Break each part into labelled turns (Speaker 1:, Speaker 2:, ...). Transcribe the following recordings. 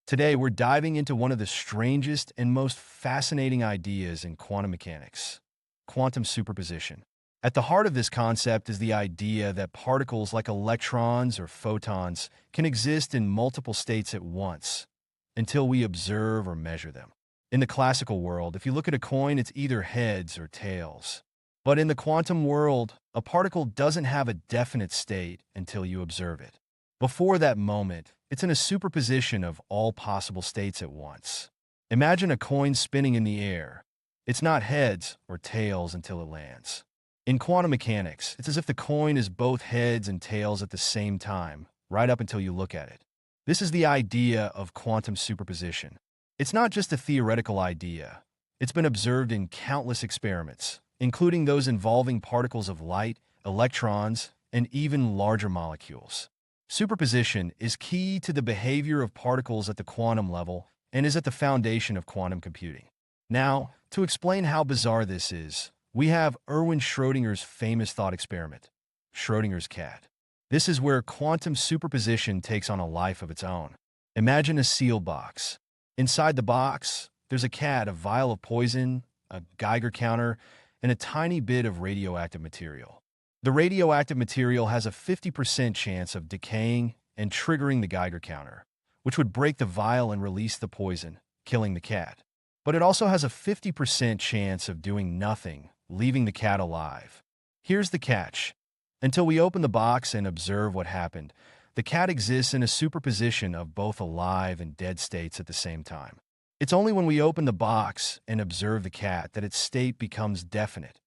Speaker 1: Today, we're diving into one of the strangest and most fascinating ideas in quantum mechanics: quantum superposition. At the heart of this concept is the idea that particles like electrons or photons can exist in multiple states at once until we observe or measure them. In the classical world, if you look at a coin, it's either heads or tails. But in the quantum world, a particle doesn't have a definite state until you observe it. Before that moment, it's in a superposition of all possible states at once. Imagine a coin spinning in the air. It's not heads or tails until it lands. In quantum mechanics, it's as if the coin is both heads and tails at the same time, right up until you look at it. This is the idea of quantum superposition. It's not just a theoretical idea. It's been observed in countless experiments, including those involving particles of light, electrons, and even larger molecules. Superposition is key to the behavior of particles at the quantum level and is at the foundation of quantum computing. Now, to explain how bizarre this is, we have Erwin Schrödinger's famous thought experiment, Schrödinger's cat. This is where quantum superposition takes on a life of its own. Imagine a sealed box. Inside the box, there's a cat, a vial of poison, a Geiger counter, and a tiny bit of radioactive material. The radioactive material has a 50% chance of decaying and triggering the Geiger counter, which would break the vial and release the poison, killing the cat. But it also has a 50% chance of doing nothing, leaving the cat alive. Here's the catch. Until we open the box and observe what happened, the cat exists in a superposition of both alive and dead states at the same time. It's only when we open the box and observe the cat that its state becomes definite,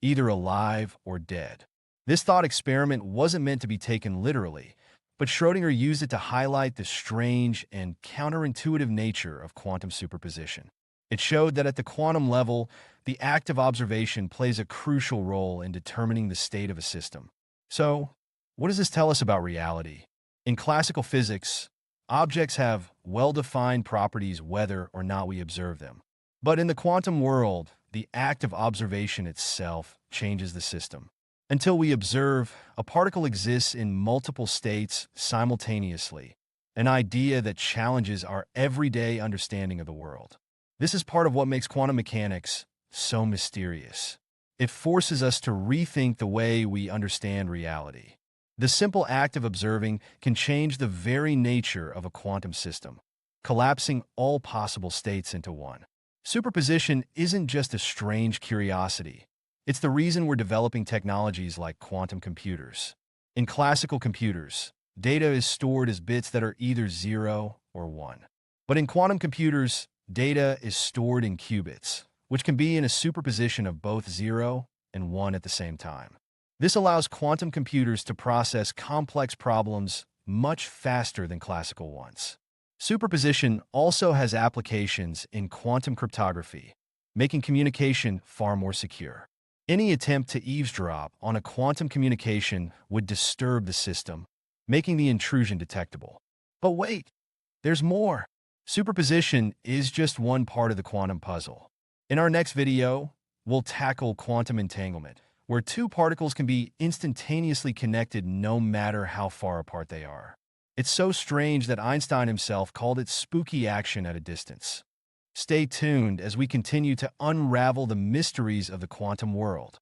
Speaker 1: either alive or dead. This thought experiment wasn't meant to be taken literally, but Schrödinger used it to highlight the strange and counterintuitive nature of quantum superposition. It showed that at the quantum level, the act of observation plays a crucial role in determining the state of a system. So, what does this tell us about reality? In classical physics, objects have well-defined properties whether or not we observe them. But in the quantum world, the act of observation itself changes the system. Until we observe, a particle exists in multiple states simultaneously, an idea that challenges our everyday understanding of the world. This is part of what makes quantum mechanics so mysterious. It forces us to rethink the way we understand reality. The simple act of observing can change the very nature of a quantum system, collapsing all possible states into one. Superposition isn't just a strange curiosity. It's the reason we're developing technologies like quantum computers. In classical computers, data is stored as bits that are either 0 or 1. But in quantum computers, data is stored in qubits, which can be in a superposition of both 0 and 1 at the same time. This allows quantum computers to process complex problems much faster than classical ones. Superposition also has applications in quantum cryptography, making communication far more secure. Any attempt to eavesdrop on a quantum communication would disturb the system, making the intrusion detectable. But wait, there's more. Superposition is just one part of the quantum puzzle. In our next video, we'll tackle quantum entanglement, where two particles can be instantaneously connected no matter how far apart they are. It's so strange that Einstein himself called it spooky action at a distance. Stay tuned as we continue to unravel the mysteries of the quantum world.